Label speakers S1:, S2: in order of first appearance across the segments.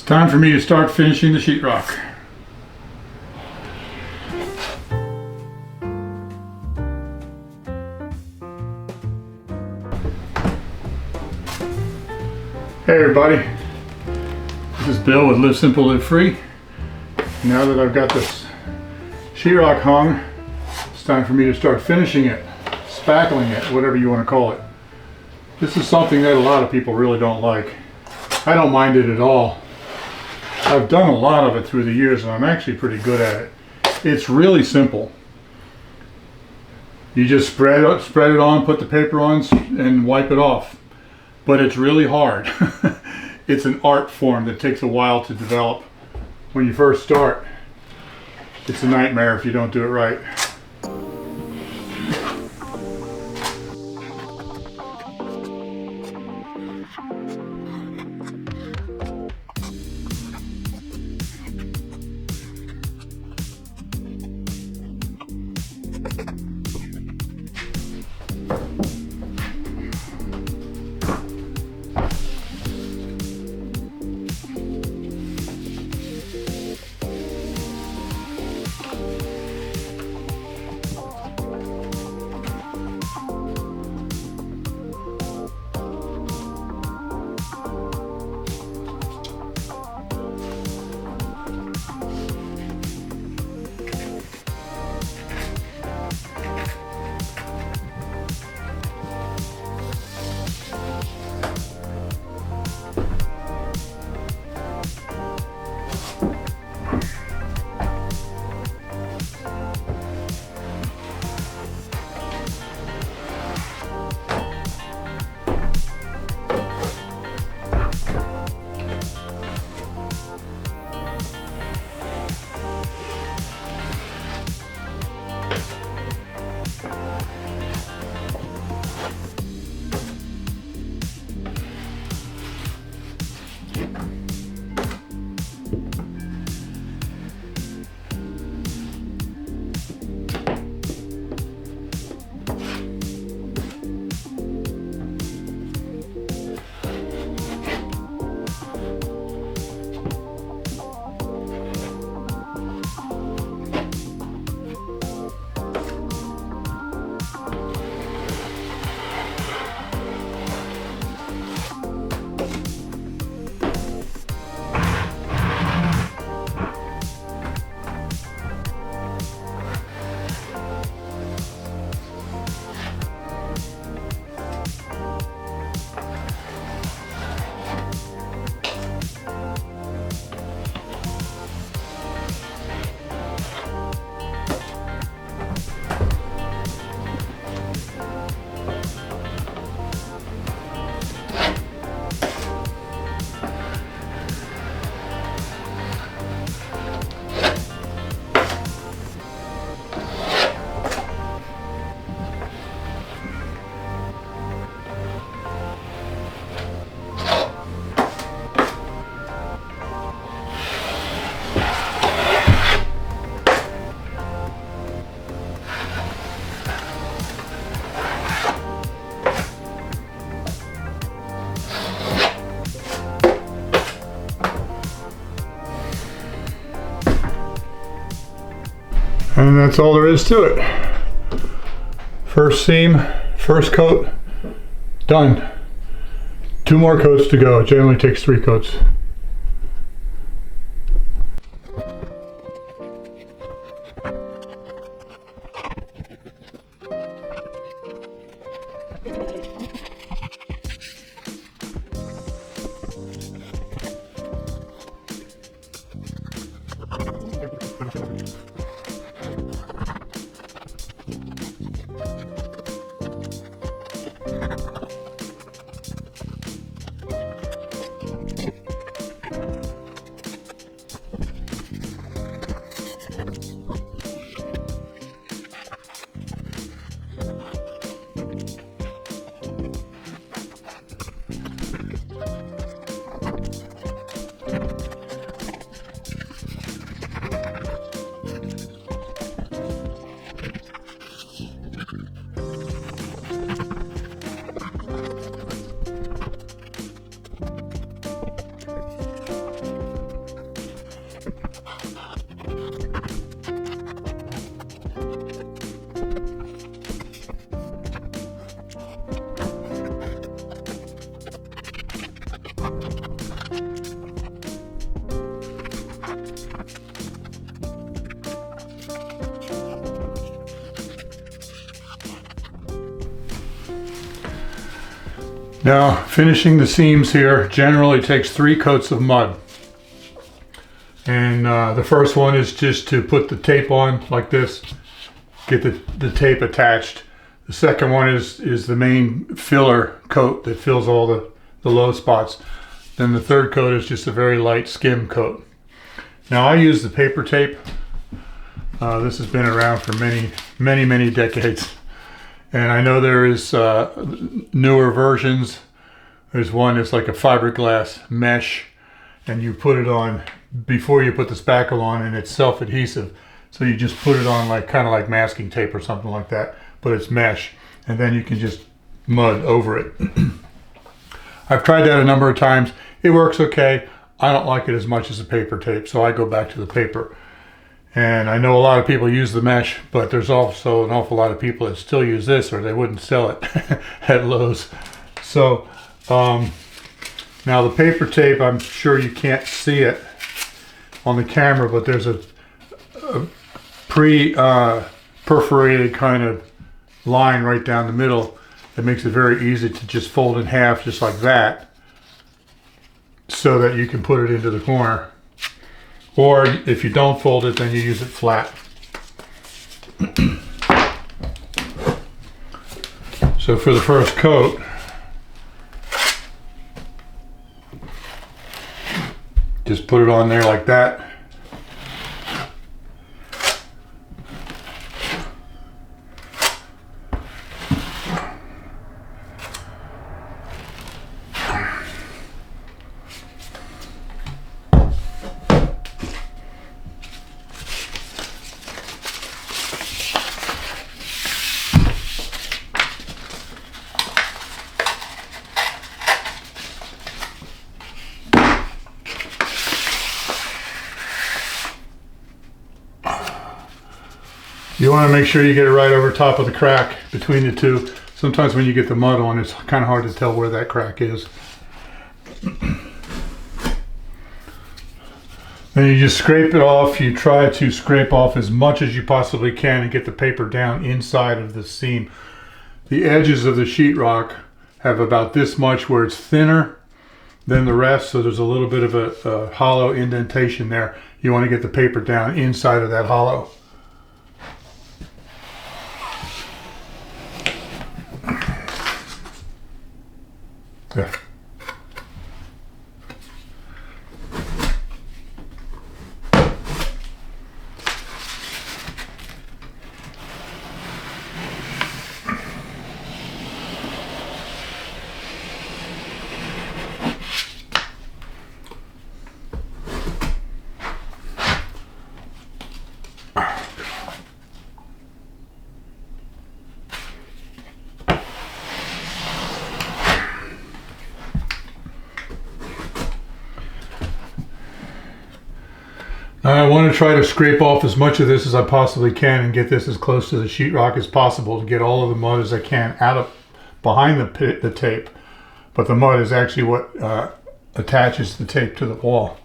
S1: Time for me to start finishing the sheetrock. Hey everybody, this is Bill with Live Simple, Live Free. Now that I've got this sheetrock hung, it's time for me to start finishing it, spackling it, whatever you want to call it. This is something that a lot of people really don't like. I don't mind it at all. I've done a lot of it through the years and I'm actually pretty good at it. It's really simple. You just spread it on, put the paper on and wipe it off. But it's really hard. It's an art form that takes a while to develop. When you first start, it's a nightmare if you don't do it right. And that's all there is to it. First seam, first coat, done. 2 more coats to go. It generally takes 3 coats. Now, finishing the seams here generally takes 3 coats of mud. And the first one is just to put the tape on like this, get the tape attached. The second one is the main filler coat that fills all the low spots. Then the third coat is just a very light skim coat. Now I use the paper tape. This has been around for many decades. And I know there is newer versions. There's one that's like a fiberglass mesh, and you put it on before you put the spackle on, and it's self-adhesive. So you just put it on like kind of like masking tape or something like that, but it's mesh, and then you can just mud over it. I've tried that a number of times. It works okay. I don't like it as much as the paper tape, so I go back to the paper. And I know a lot of people use the mesh, but there's also an awful lot of people that still use this, or they wouldn't sell it at Lowe's. So now the paper tape, I'm sure you can't see it on the camera, but there's a perforated kind of line right down the middle that makes it very easy to just fold in half just like that, so that you can put it into the corner. Or if you don't fold it, then you use it flat. So for the first coat, just put it on there like that. You want to make sure you get it right over top of the crack between the two. Sometimes when you get the mud on, it's kind of hard to tell where that crack is. Then you just scrape it off. You try to scrape off as much as you possibly can and get the paper down inside of the seam. The edges of the sheetrock have about this much where it's thinner than the rest, so there's a little bit of a hollow indentation there. You want to get the paper down inside of that hollow. Yeah. I want to try to scrape off as much of this as I possibly can and get this as close to the sheetrock as possible to get all of the mud as I can out of behind the tape. But the mud is actually what attaches the tape to the wall.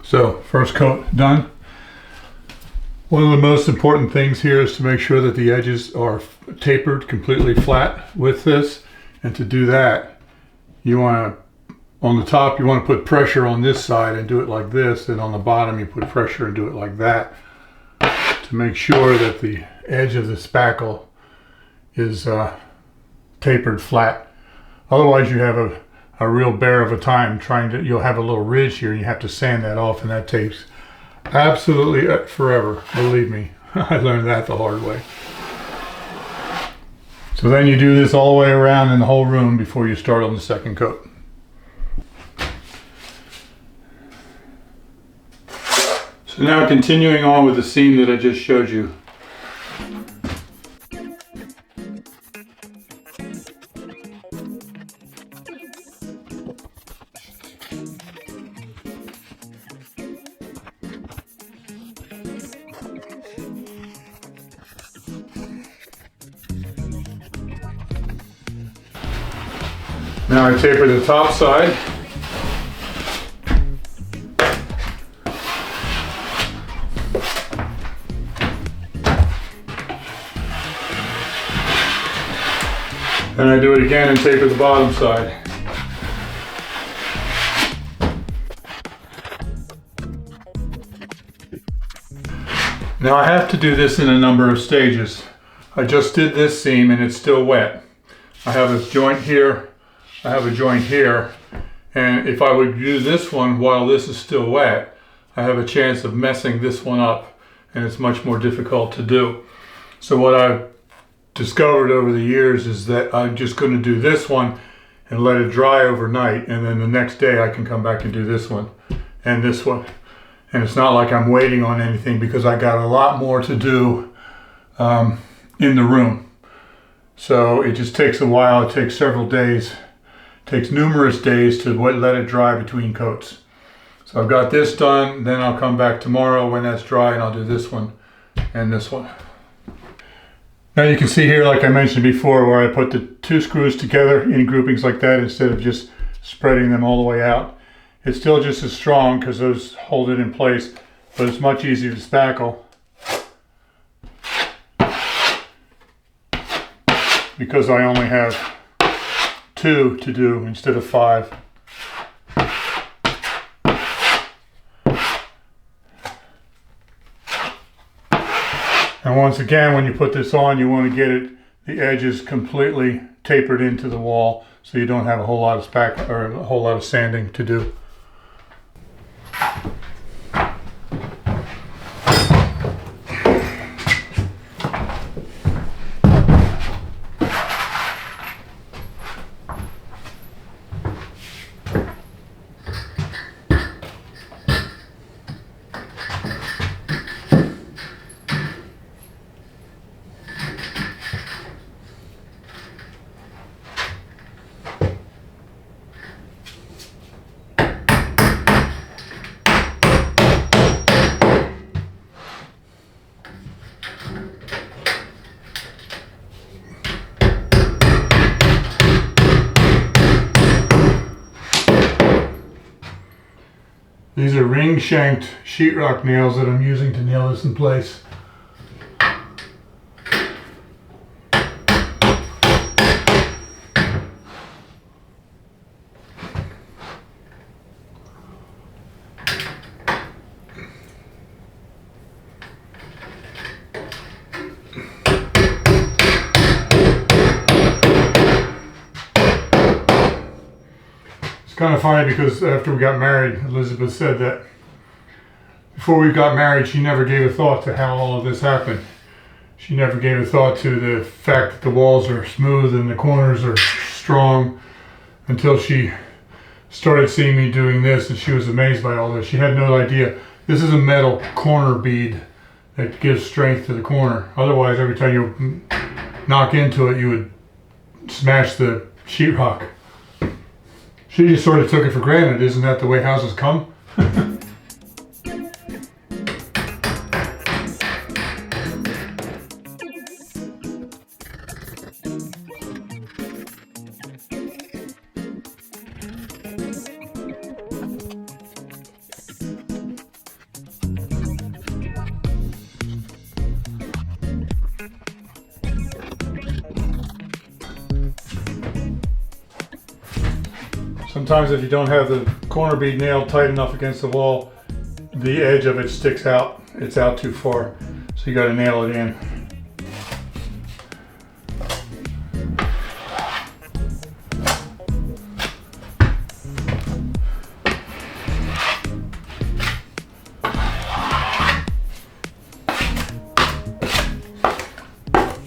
S1: So, first coat done. One of the most important things here is to make sure that the edges are tapered completely flat with this. And to do that, you want to, on the top, you want to put pressure on this side and do it like this. And on the bottom, you put pressure and do it like that to make sure that the edge of the spackle is tapered flat. Otherwise, you have a real bear of a time trying to, you'll have a little ridge here and you have to sand that off, and that takes absolutely forever, believe me. I learned that the hard way. So then you do this all the way around in the whole room before you start on the second coat. So now continuing on with the seam that I just showed you. Now I taper the top side. Then I do it again and taper the bottom side. Now I have to do this in a number of stages. I just did this seam and it's still wet. I have a joint here, I have a joint here, and if I would do this one while this is still wet, I have a chance of messing this one up, and it's much more difficult to do. So what I've discovered over the years is that I'm just going to do this one and let it dry overnight, and then the next day I can come back and do this one and this one. And it's not like I'm waiting on anything because I got a lot more to do in the room. So it just takes a while. It takes several days. It takes numerous days to let it dry between coats. So I've got this done, then I'll come back tomorrow when that's dry and I'll do this one and this one. Now you can see here, like I mentioned before, where I put the two screws together in groupings like that instead of just spreading them all the way out. It's still just as strong because those hold it in place, but it's much easier to spackle because I only have 2 to do instead of 5. And once again, when you put this on, you want to get the edges completely tapered into the wall so you don't have a whole lot of spackle or a whole lot of sanding to do. These are ring-shanked sheetrock nails that I'm using to nail this in place. Kind of funny because after we got married, Elizabeth said that before we got married, she never gave a thought to how all of this happened. She never gave a thought to the fact that the walls are smooth and the corners are strong until she started seeing me doing this, and she was amazed by all this. She had no idea. This is a metal corner bead that gives strength to the corner. Otherwise, every time you knock into it, you would smash the sheetrock. She just sort of took it for granted. Isn't that the way houses come? Sometimes if you don't have the corner bead nailed tight enough against the wall, the edge of it sticks out. It's out too far. So you got to nail it in.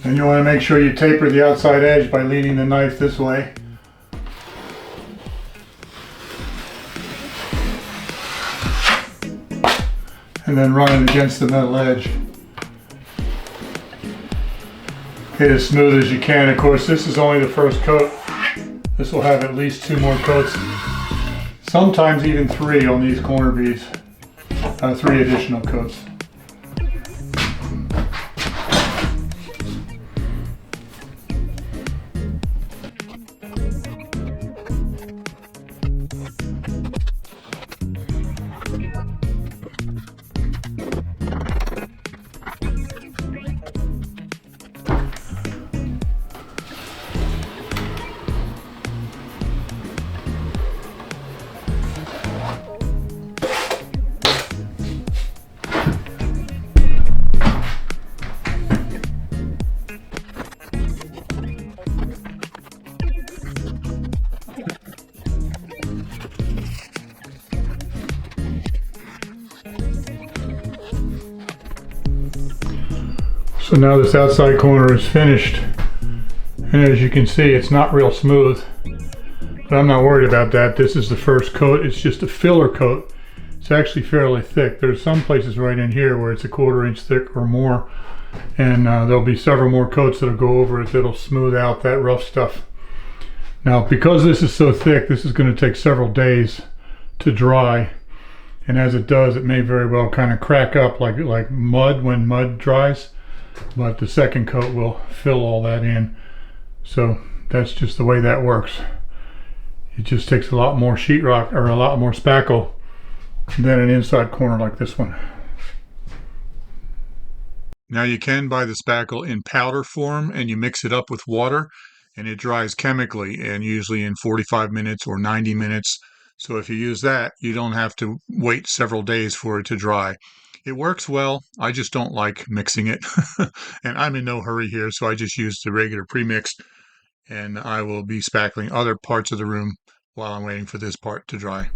S1: And you want to make sure you taper the outside edge by leaning the knife this way. And then run it against the metal edge. Get as smooth as you can. Of course, this is only the first coat. This will have at least 2 more coats. Sometimes even 3 on these corner beads. 3 additional coats. So now this outside corner is finished, and as you can see, it's not real smooth, but I'm not worried about that. This is the first coat. It's just a filler coat. It's actually fairly thick. There's some places right in here where it's a 1/4 inch thick or more, and there'll be several more coats that'll go over it that'll smooth out that rough stuff. Now, because this is so thick, this is going to take several days to dry, and as it does, it may very well kind of crack up like mud when mud dries, but the second coat will fill all that in. So that's just the way that works. It just takes a lot more sheetrock or a lot more spackle than an inside corner like this one. Now you can buy the spackle in powder form, and you mix it up with water and it dries chemically, and usually in 45 minutes or 90 minutes. So if you use that, you don't have to wait several days for it to dry. It works well. I just don't like mixing it. And I'm in no hurry here, so I just use the regular premix, and I will be spackling other parts of the room while I'm waiting for this part to dry.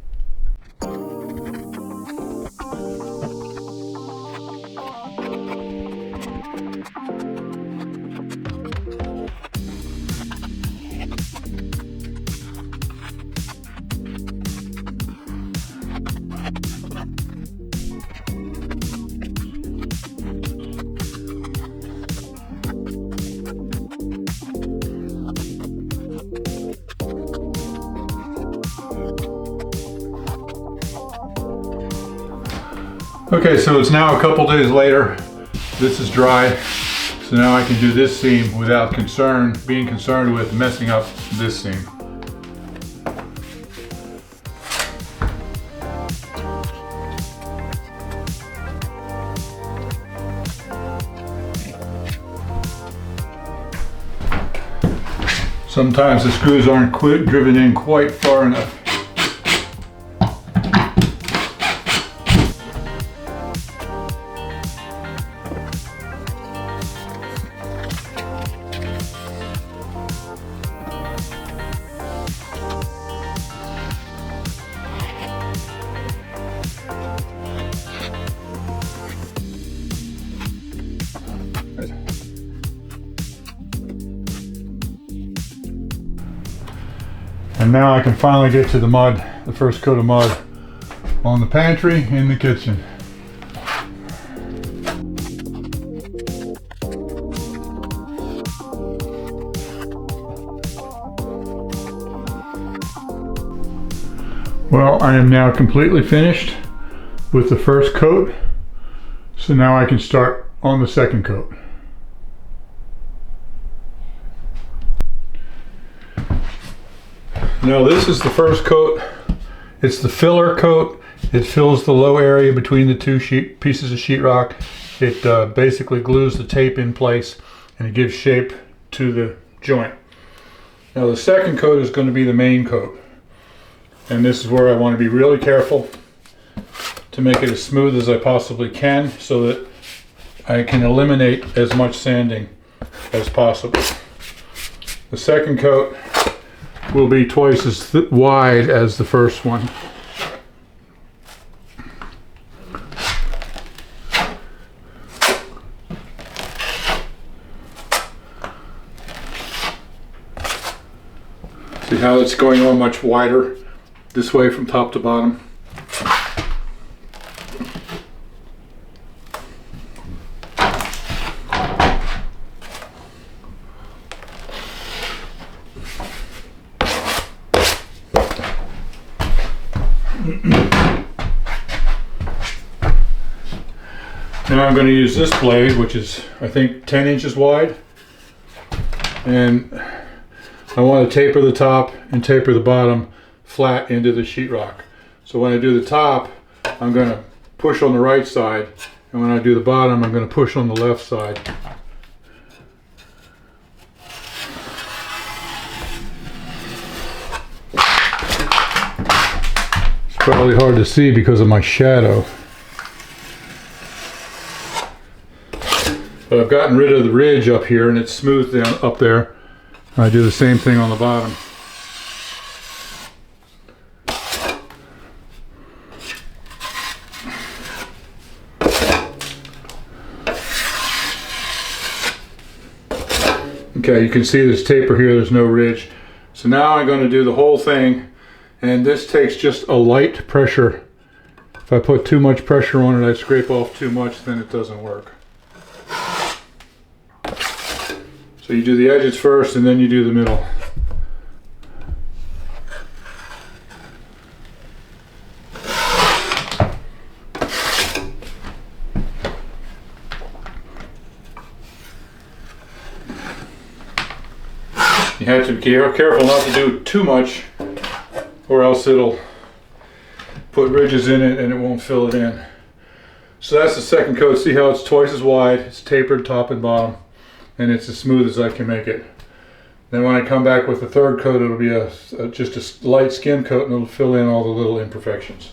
S1: Okay, so it's now a couple days later. This is dry, so now I can do this seam without being concerned with messing up this seam. Sometimes the screws aren't driven in quite far enough. And now I can finally get to the mud, the first coat of mud on the pantry in the kitchen. Well, I am now completely finished with the first coat, so now I can start on the second coat. Now this is the first coat. It's the filler coat. It fills the low area between the two pieces of sheetrock. It basically glues the tape in place, and it gives shape to the joint. Now the second coat is going to be the main coat, and this is where I want to be really careful to make it as smooth as I possibly can so that I can eliminate as much sanding as possible. The second coat will be twice as wide as the first one. See how it's going on much wider this way from top to bottom? Now I'm going to use this blade, which is I think 10 inches wide, and I want to taper the top and taper the bottom flat into the sheetrock. So when I do the top, I'm going to push on the right side, and when I do the bottom, I'm going to push on the left side. It's probably hard to see because of my shadow. But I've gotten rid of the ridge up here, and it's smooth down up there. I do the same thing on the bottom. Okay, you can see this taper here, there's no ridge. So now I'm going to do the whole thing, and this takes just a light pressure. If I put too much pressure on it, I scrape off too much, then it doesn't work. So you do the edges first and then you do the middle. You have to be careful not to do too much, or else it'll put ridges in it and it won't fill it in. So that's the second coat. See how it's twice as wide, it's tapered top and bottom, and it's as smooth as I can make it. Then when I come back with the third coat, it'll be just a light skim coat, and it'll fill in all the little imperfections.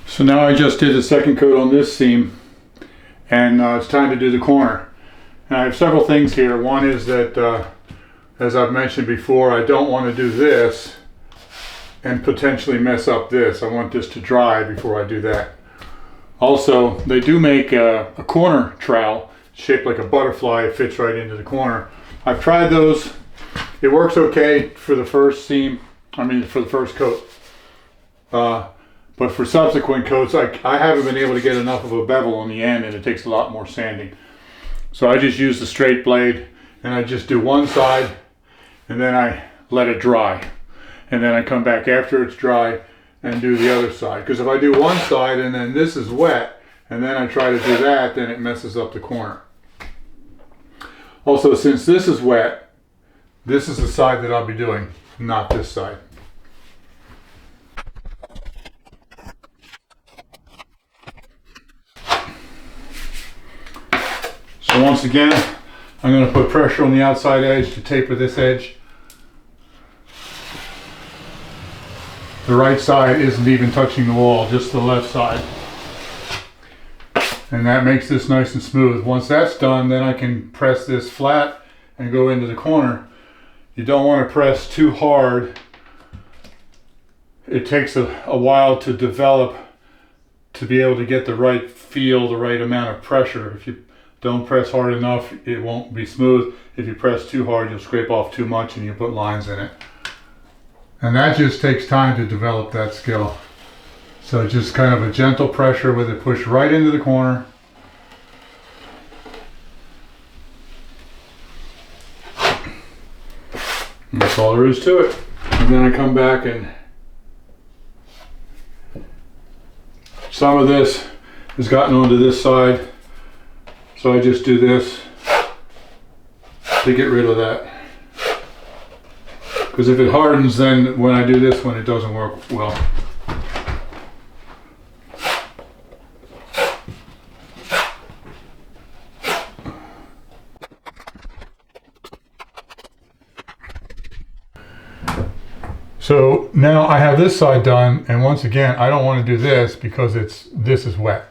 S1: So now I just did the second coat on this seam, and it's time to do the corner. And I have several things here. One is that, as I've mentioned before, I don't want to do this and potentially mess up this. I want this to dry before I do that. Also, they do make a corner trowel shaped like a butterfly. It fits right into the corner. I've tried those. It works okay for the first seam, for the first coat. But for subsequent coats, I haven't been able to get enough of a bevel on the end, and it takes a lot more sanding. So I just use the straight blade, and I just do one side, and then I let it dry. And then I come back after it's dry and do the other side. Because if I do one side and then this is wet, and then I try to do that, then it messes up the corner. Also, since this is wet, this is the side that I'll be doing, not this side. So once again, I'm going to put pressure on the outside edge to taper this edge. The right side isn't even touching the wall, just the left side. And that makes this nice and smooth. Once that's done, then I can press this flat and go into the corner. You don't want to press too hard. It takes a while to develop to be able to get the right feel, the right amount of pressure. If you don't press hard enough, it won't be smooth. If you press too hard, you'll scrape off too much and you'll put lines in it. And that just takes time to develop that skill. So just kind of a gentle pressure with it pushed right into the corner. And that's all there is to it. And then I come back, and some of this has gotten onto this side. So I just do this to get rid of that. Because if it hardens, then when I do this one, it doesn't work well. So now I have this side done, and once again, I don't want to do this because this is wet.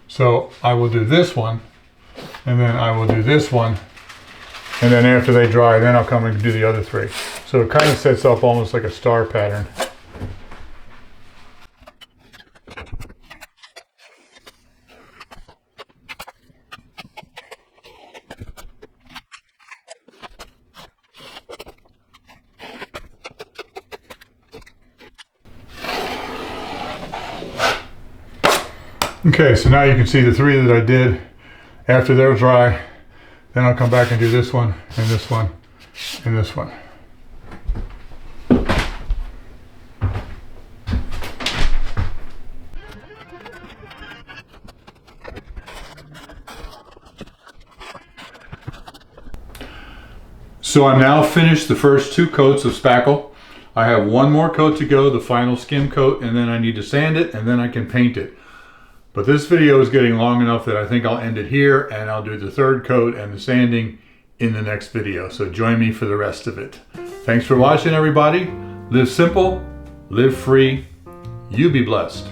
S1: So I will do this one, and then I will do this one, and then after they dry, then I'll come and do the other three. So it kind of sets up almost like a star pattern. Okay, so now you can see the three that I did. After they're dry, then I'll come back and do this one, and this one, and this one. So I'm now finished the first two coats of spackle. I have one more coat to go, the final skim coat, and then I need to sand it, and then I can paint it. But this video is getting long enough that I think I'll end it here, and I'll do the third coat and the sanding in the next video. So join me for the rest of it. Thanks for watching, everybody. Live simple, live free, you be blessed.